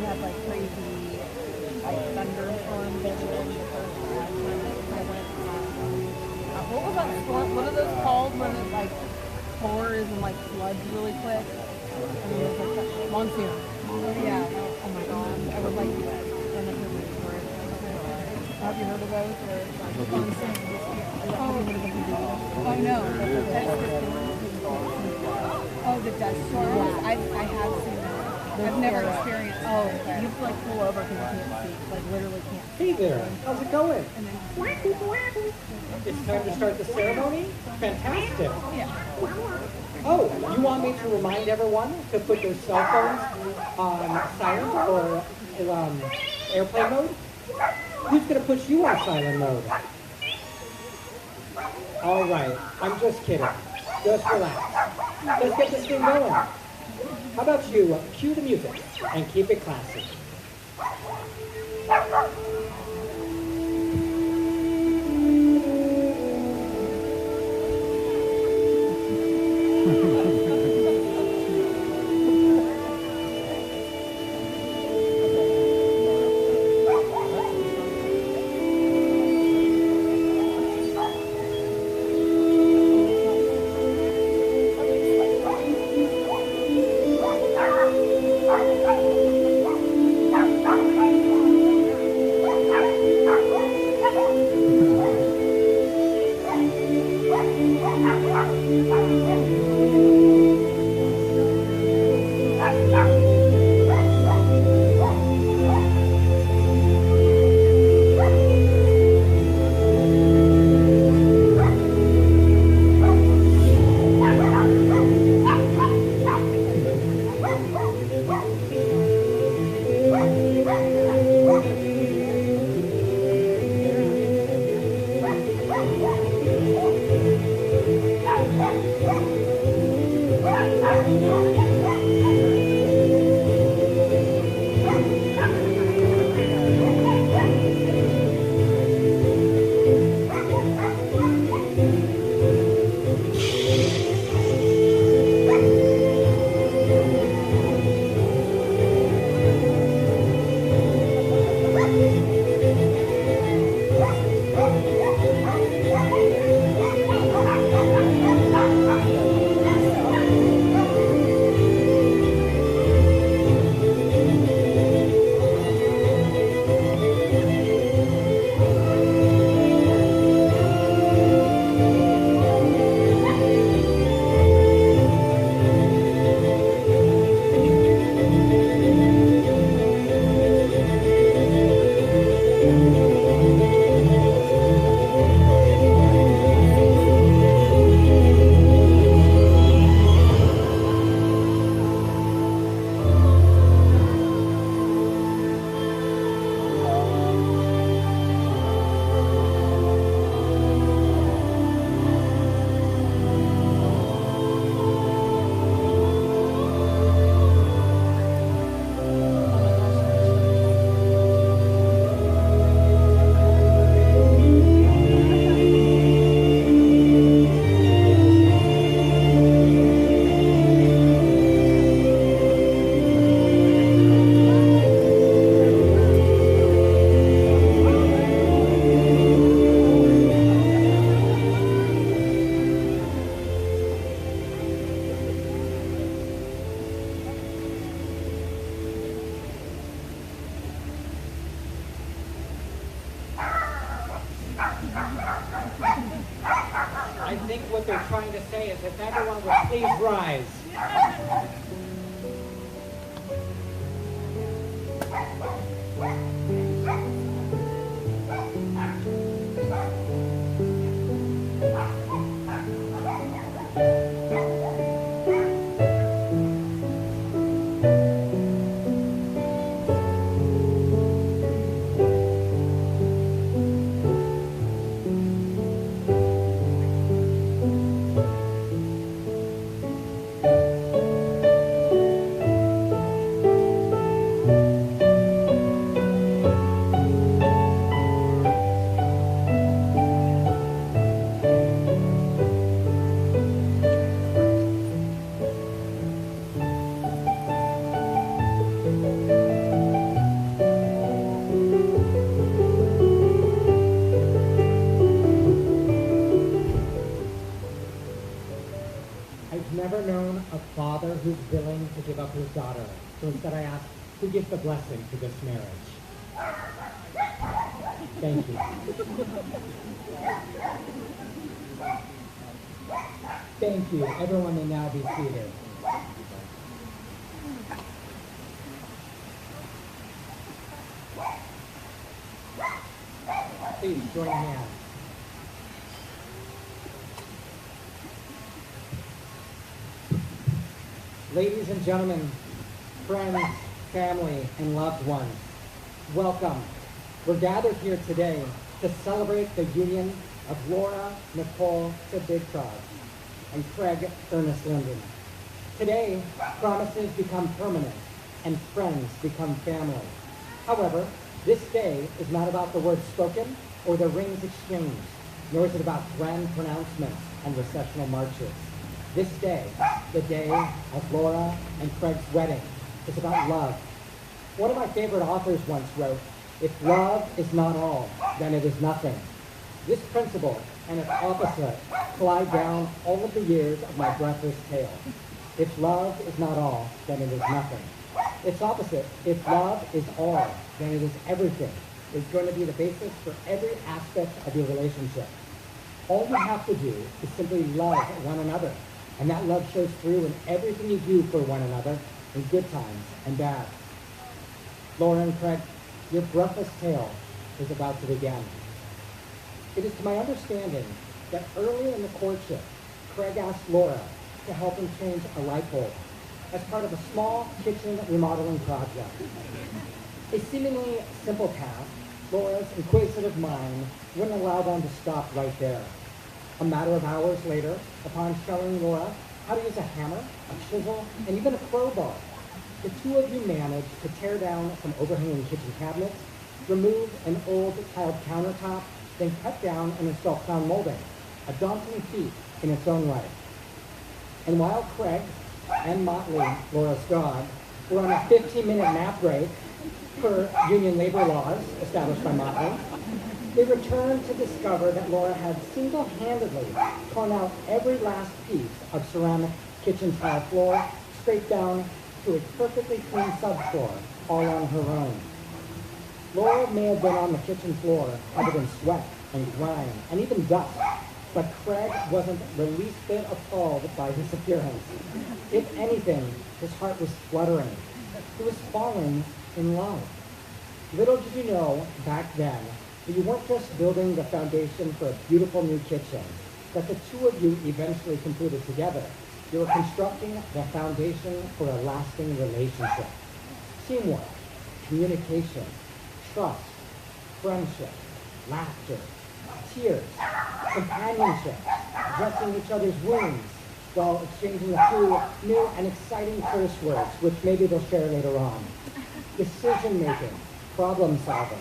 had like crazy like thunderstorms and shit the first time I went. What was that storm? What are those called when it like pours and like floods really quick? I mean, it was like monsoon. Yeah. Oh my god. I would like in the movie for it. Have you heard of those? Where it's like monsoon. Oh no. Oh, the dust storms. I have seen that. I've never experienced. Oh, okay. You like pull over because you can't see. Like literally can't see. Hey there. How's it going? It's time to start the ceremony? Fantastic. Yeah. Oh, you want me to remind everyone to put their cell phones on silent or airplane mode? Who's going to put you on silent mode? All right, I'm just kidding. Just relax. Let's get this thing going. How about you cue the music and keep it classy? I think what they're trying to say is if everyone would please rise. who's willing to give up his daughter. So instead I ask, who gives the blessing to this marriage? Thank you. Thank you. Everyone may now be seated. Please join hands. Ladies and gentlemen, friends, family, and loved ones, welcome. We're gathered here today to celebrate the union of Laura Nicole Sidbigtrog and Kreg Ernest Linden. Today, promises become permanent and friends become family. However, this day is not about the words spoken or the rings exchanged, nor is it about grand pronouncements and recessional marches. This day, the day of Laura and Craig's wedding, is about love. One of my favorite authors once wrote, "If love is not all, then it is nothing." This principle and its opposite collide down all of the years of my breathless tale. If love is not all, then it is nothing. Its opposite, if love is all, then it is everything. It's going to be the basis for every aspect of your relationship. All you have to do is simply love one another, and that love shows through in everything you do for one another, in good times and bad. Laura and Kreg, your breathless tale is about to begin. It is to my understanding that early in the courtship, Kreg asked Laura to help him change a light bulb as part of a small kitchen remodeling project. A seemingly simple task, Laura's inquisitive mind wouldn't allow them to stop right there. A matter of hours later, upon showing Laura how to use a hammer, a chisel, and even a crowbar, the two of you managed to tear down some overhanging kitchen cabinets, remove an old tiled countertop, then cut down and install crown molding, a daunting feat in its own right. And while Kreg and Motley, Laura's dog, were on a 15-minute nap break per union labor laws established by Motley, they returned to discover that Laura had single-handedly torn out every last piece of ceramic kitchen tile floor, scraped down to a perfectly clean subfloor, all on her own. Laura may have been on the kitchen floor covered in sweat and grime and even dust, but Kreg wasn't the least bit appalled by his appearance. If anything, his heart was fluttering. He was falling in love. Little did you know back then that you weren't just building the foundation for a beautiful new kitchen, that the two of you eventually completed together. You were constructing the foundation for a lasting relationship. Teamwork, communication, trust, friendship, laughter, tears, companionship, dressing each other's wounds, while exchanging a few new and exciting curse words, which maybe they'll share later on. Decision-making, problem-solving,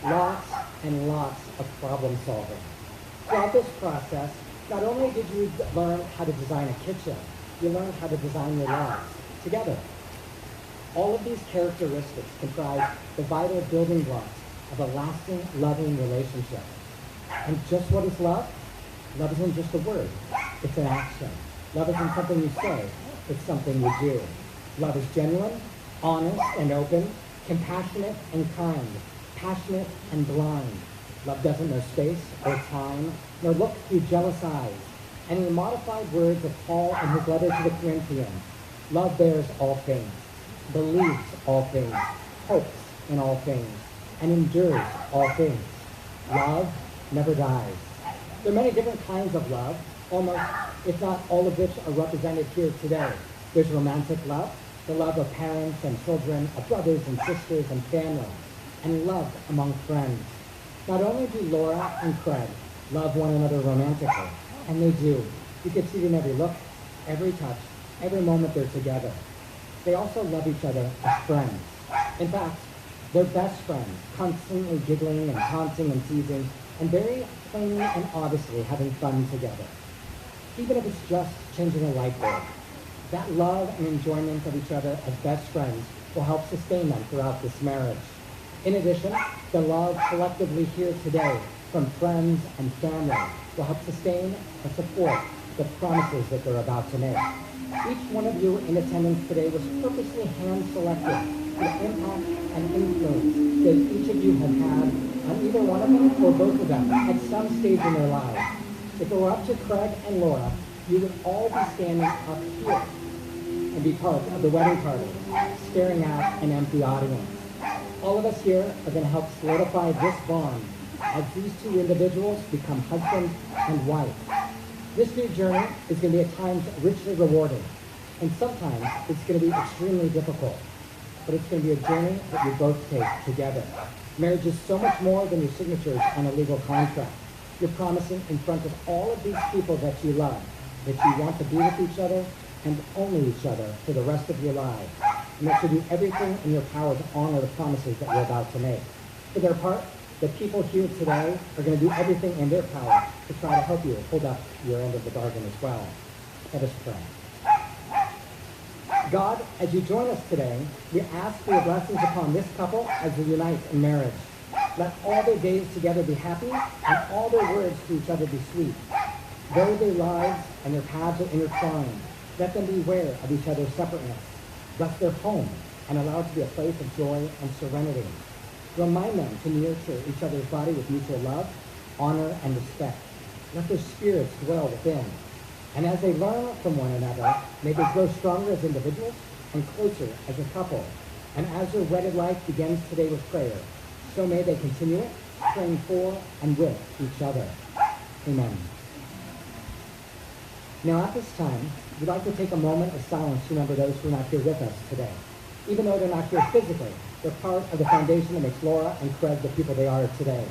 lots and lots of problem-solving. Throughout this process, not only did you learn how to design a kitchen, you learned how to design your lives together. All of these characteristics comprise the vital building blocks of a lasting, loving relationship. And just what is love? Love isn't just a word, it's an action. Love isn't something you say, it's something you do. Love is genuine, honest and open, compassionate and kind, passionate and blind. Love doesn't know space or time, nor look through jealous eyes. And in the modified words of Paul in his letter to the Corinthians, love bears all things, believes all things, hopes in all things, and endures all things. Love never dies. There are many different kinds of love, almost, if not all of which are represented here today. There's romantic love, the love of parents and children, of brothers and sisters and family, and love among friends. Not only do Laura and Kreg love one another romantically, and they do. You can see it in every look, every touch, every moment they're together. They also love each other as friends. In fact, they're best friends, constantly giggling and taunting and teasing, and very plainly and obviously having fun together. Even if it's just changing a light bulb. That love and enjoyment of each other as best friends will help sustain them throughout this marriage. In addition, the love collectively here today from friends and family will help sustain and support the promises that they're about to make. Each one of you in attendance today was purposely hand-selected for the impact and influence that each of you have had on either one of them or both of them at some stage in their lives. If it were up to Kreg and Laura, you would all be standing up here and be part of the wedding party, staring at an empty audience. All of us here are going to help solidify this bond as these two individuals become husband and wife. This new journey is going to be at times richly rewarding, and sometimes it's going to be extremely difficult, but it's going to be a journey that you both take together. Marriage is so much more than your signatures on a legal contract. You're promising in front of all of these people that you love, that you want to be with each other and only each other for the rest of your lives, and that you do everything in your power to honor the promises that you're about to make. For their part, the people here today are going to do everything in their power to try to help you hold up your end of the bargain as well. Let us pray. God, as you join us today, we ask for your blessings upon this couple as they unite in marriage. Let all their days together be happy and all their words to each other be sweet. Though their lives and their paths are intertwined, let them beware of each other's separateness. Bless their home and allow it to be a place of joy and serenity. Remind them to nurture each other's body with mutual love, honor, and respect. Let their spirits dwell within. And as they learn from one another, may they grow stronger as individuals and closer as a couple. And as their wedded life begins today with prayer, so may they continue it, praying for and with each other. Amen. Now at this time, we'd like to take a moment of silence to remember those who are not here with us today. Even though they're not here physically, they're part of the foundation that makes Laura and Kreg the people they are today.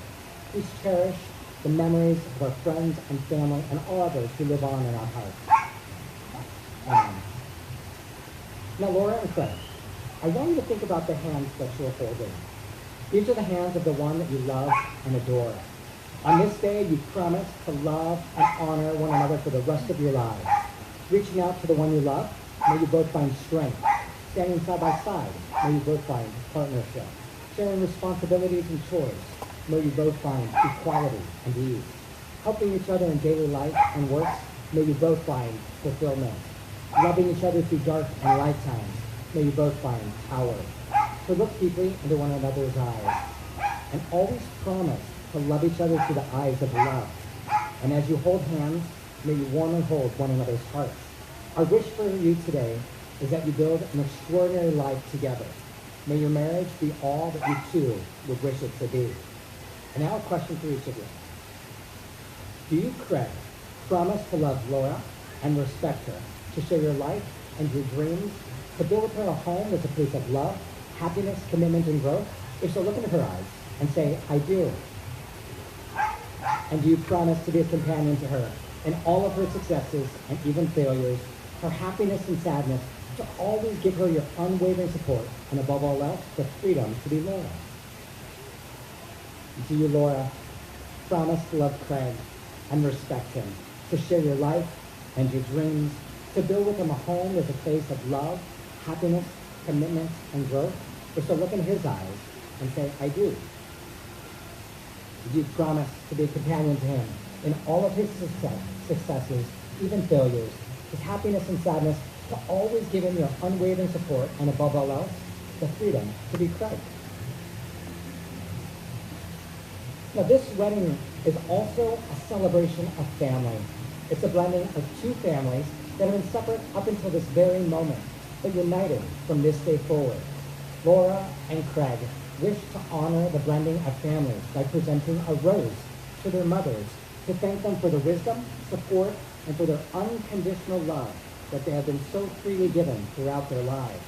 Please cherish the memories of our friends and family and all others who live on in our hearts. Amen. Now, Laura and Kreg, I want you to think about the hands that you're holding. These are the hands of the one that you love and adore. On this day, you promise to love and honor one another for the rest of your lives. Reaching out to the one you love, may you both find strength. Standing side by side, may you both find partnership. Sharing responsibilities and chores, may you both find equality and ease. Helping each other in daily life and work, may you both find fulfillment. Loving each other through dark and light times, may you both find power. So look deeply into one another's eyes, and always promise to love each other through the eyes of love. And as you hold hands, may you warmly hold one another's hearts. Our wish for you today is that you build an extraordinary life together. May your marriage be all that you two would wish it to be. And now a question for each of you. Do you, Kreg, promise to love Laura and respect her, to share your life and your dreams, to build with her a home that's a place of love, happiness, commitment, and growth? If so, look into her eyes and say, I do. And do you promise to be a companion to her in all of her successes and even failures, her happiness and sadness, to always give her your unwavering support, and above all else, the freedom to be loyal? Do you, Laura, promise to love Kreg and respect him, to share your life and your dreams, to build with him a home that's a place of love, happiness, commitment, and growth? If so, look in his eyes and say, I do. Do you promise to be a companion to him in all of his successes, even failures, his happiness and sadness, to always give him your unwavering support, and above all else, the freedom to be Kreg? Now, this wedding is also a celebration of family. It's a blending of two families that have been separate up until this very moment, but united from this day forward. Laura and Kreg wish to honor the blending of families by presenting a rose to their mothers to thank them for the wisdom, support, and for their unconditional love that they have been so freely given throughout their lives.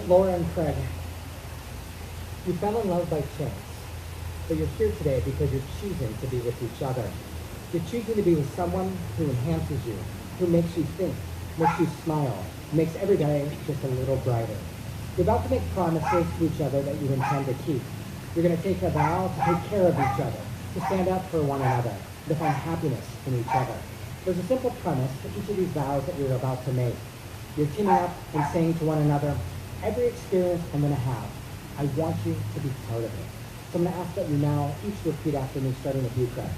Laura and Kreg, you fell in love by chance. but you're here today because you're choosing to be with each other. You're choosing to be with someone who enhances you, who makes you think, makes you smile, makes every day just a little brighter. You're about to make promises to each other that you intend to keep. You're going to take a vow to take care of each other, to stand up for one another, to find happiness in each other. There's a simple premise to each of these vows that you're about to make. You're teaming up and saying to one another, every experience I'm going to have, I want you to be part of it. So I'm going to ask that you now each repeat after me, starting with you, Kreg.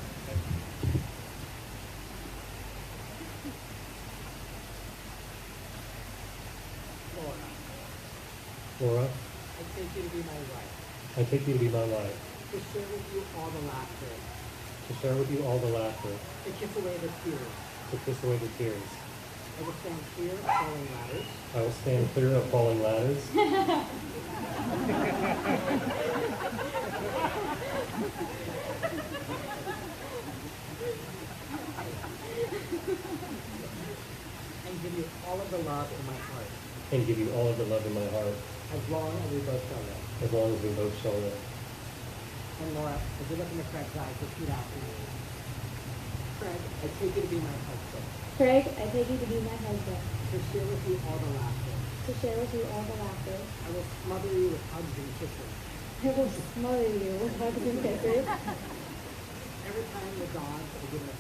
Laura, I take you to be my wife, I take you to be my wife, to share with you all the laughter, to share with you all the laughter, to kiss away the tears. to kiss away the tears. I will stand clear of falling ladders. I will stand clear of falling ladders. And give you all of the love in my heart, And give you all of the love in my heart, as long as we both shall live. as long as we both shall live. And Laura, as you look into Craig's eyes, repeat after me. Kreg, I take you to be my husband, Kreg, I take you to be my husband, to share with you all the laughter. to share with you all the laughter. I will smother you with hugs and kisses. I will smother you with hugs and kisses. Every time the dogs are given a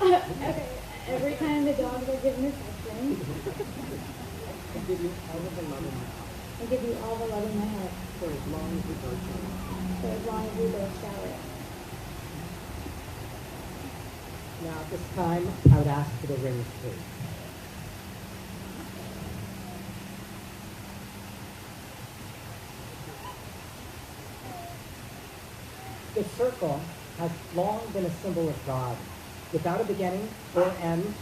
Okay, every time the dogs are given affection, I give you all of the love in my heart, I give you all the love in my heart, for as long as we both shall live. for as long as we both shall live. Now, at this time, I would ask for the rings, please. The circle has long been a symbol of God. Without a beginning or end,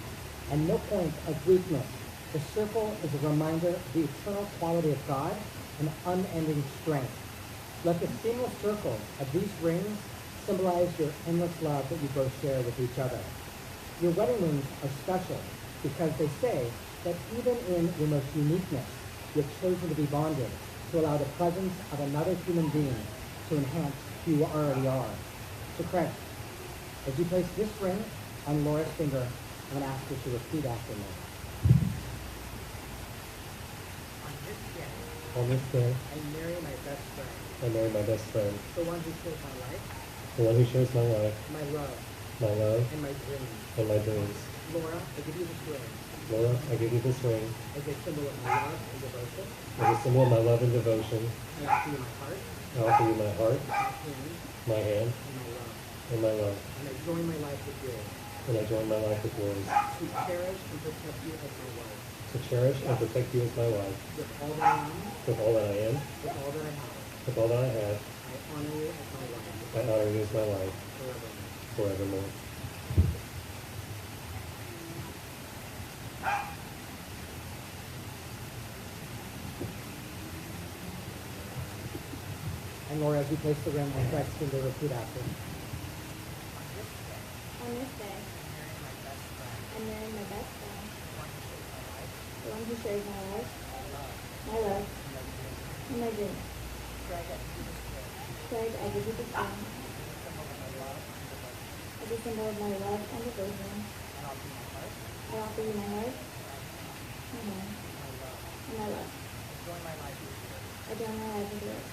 and no point of weakness, the circle is a reminder of the eternal quality of God and unending strength. Let the seamless circles of these rings symbolize your endless love that you both share with each other. Your wedding rings are special because they say that even in your most uniqueness, you have chosen to be bonded to allow the presence of another human being to enhance who you already are. So Kreg, as you place this ring on Laura's finger, I'm going to ask you to repeat after me. On this day, On this day, I marry my best friend, I marry my best friend, the one who saved my life, the one who shares my life, my love, my love, and my dreams. and my dreams. Laura, I give you this ring Laura, I give you this ring as a symbol of my love and devotion. as a symbol of my love and devotion. I offer you my heart, I offer you my heart, my hand, my hand, and my love. and my love, And I join my life with yours and I join my life with yours to cherish and protect you as my wife, to cherish and protect you as my wife, with all that I am, with all that I am, with all that I have. with all that I have. I honor you as my wife I honor you as my wife forevermore. forevermore. And Laura, as you place the ring on Craig's finger, repeat after me. On this day, I marry my best friend, the one who shares my life, my love, and my dreams. Kreg, I give you this ring as a symbol of my love and devotion. I offer you my heart, my hand, and my love. I join my life with yours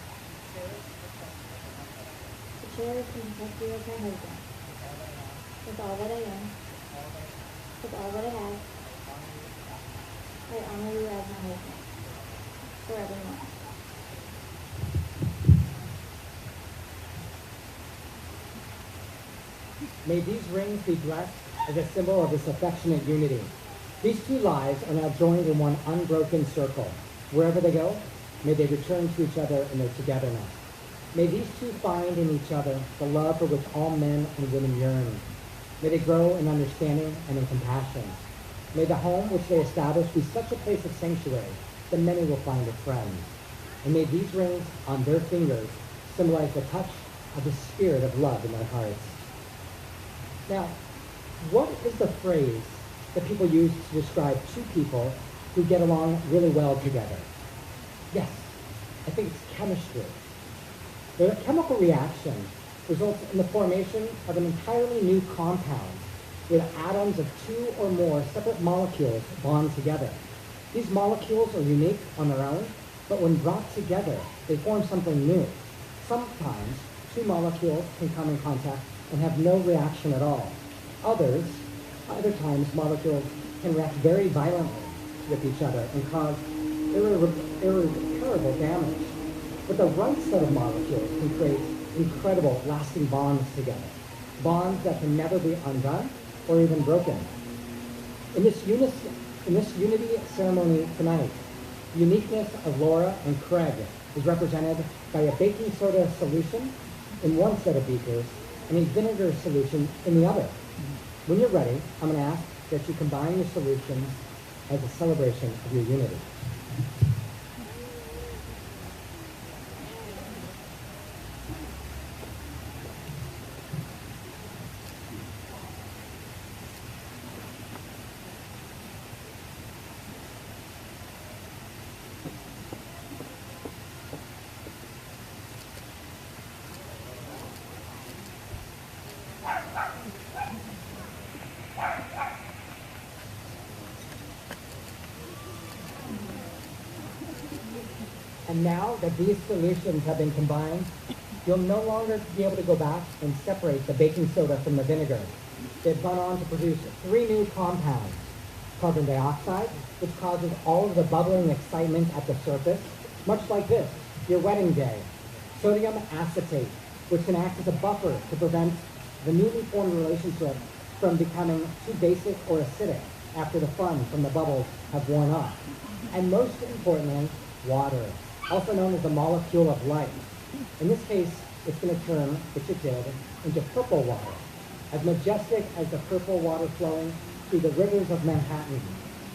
to cherish and protect you as my husband, with all that I am, with all that I have. I honor you as my husband forevermore. May these rings be blessed as a symbol of this affectionate unity. These two lives are now joined in one unbroken circle. Wherever they go, may they return to each other in their togetherness. May these two find in each other the love for which all men and women yearn. May they grow in understanding and in compassion. May the home which they establish be such a place of sanctuary that many will find a friend. And may these rings on their fingers symbolize the touch of the spirit of love in their hearts. Now, what is the phrase that people use to describe two people who get along really well together? Yes, I think it's chemistry. The chemical reaction results in the formation of an entirely new compound where atoms of two or more separate molecules bond together. These molecules are unique on their own, but when brought together, they form something new. Sometimes two molecules can come in contact and have no reaction at all. Other times, molecules can react very violently with each other and cause irreparable damage. But the right set of molecules can create incredible lasting bonds together, bonds that can never be undone or even broken. In this unity ceremony tonight, the uniqueness of Laura and Kreg is represented by a baking soda solution in one set of beakers and a vinegar solution in the other. When you're ready, I'm going to ask that you combine your solutions as a celebration of your unity. And now that these solutions have been combined, you'll no longer be able to go back and separate the baking soda from the vinegar. They've gone on to produce 3 new compounds. Carbon dioxide, which causes all of the bubbling excitement at the surface, much like this, your wedding day. Sodium acetate, which can act as a buffer to prevent the newly formed relationship from becoming too basic or acidic after the fun from the bubbles have worn off. And most importantly, water, also known as the molecule of life. In this case, it's going to turn, which it did, into purple water. As majestic as the purple water flowing through the rivers of Manhattan,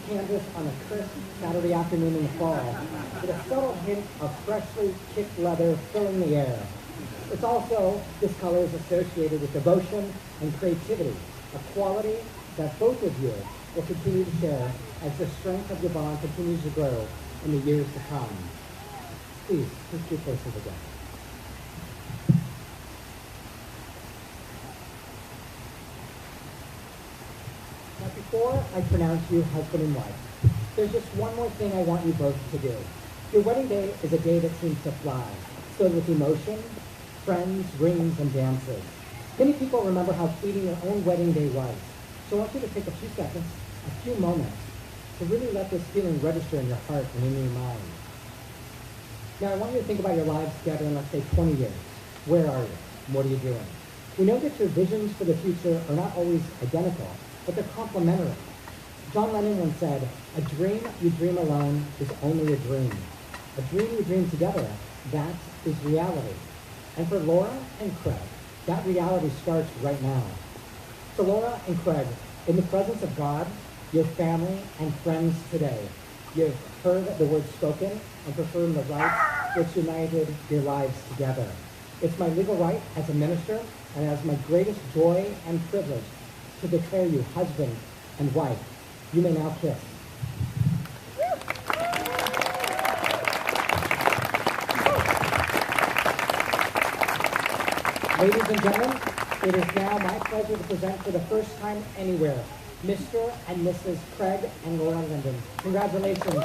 Kansas on a crisp Saturday afternoon in the fall, with a subtle hint of freshly kicked leather filling the air. It's also, this color is associated with devotion and creativity, a quality that both of you will continue to share as the strength of your bond continues to grow in the years to come. Please, kiss your faces again. Now, before I pronounce you husband and wife, there's just one more thing I want you both to do. Your wedding day is a day that seems to fly, filled with emotion, friends, rings, and dances. Many people remember how fleeting your own wedding day was. So I want you to take a few seconds, a few moments, to really let this feeling register in your heart and in your mind. Now, I want you to think about your lives together in, let's say, 20 years. Where are you? What are you doing? We know that your visions for the future are not always identical, but they're complementary. John Lennon once said, "A dream you dream alone is only a dream. A dream you dream together, that is reality." And for Laura and Kreg, that reality starts right now. So Laura and Kreg, in the presence of God, your family, and friends today, you've heard the words spoken and confirmed the rights which united your lives together. It's my legal right as a minister and as my greatest joy and privilege to declare you husband and wife. You may now kiss. Ladies and gentlemen, it is now my pleasure to present for the first time anywhere, Mr. and Mrs. Kreg and Laura Linden. Congratulations.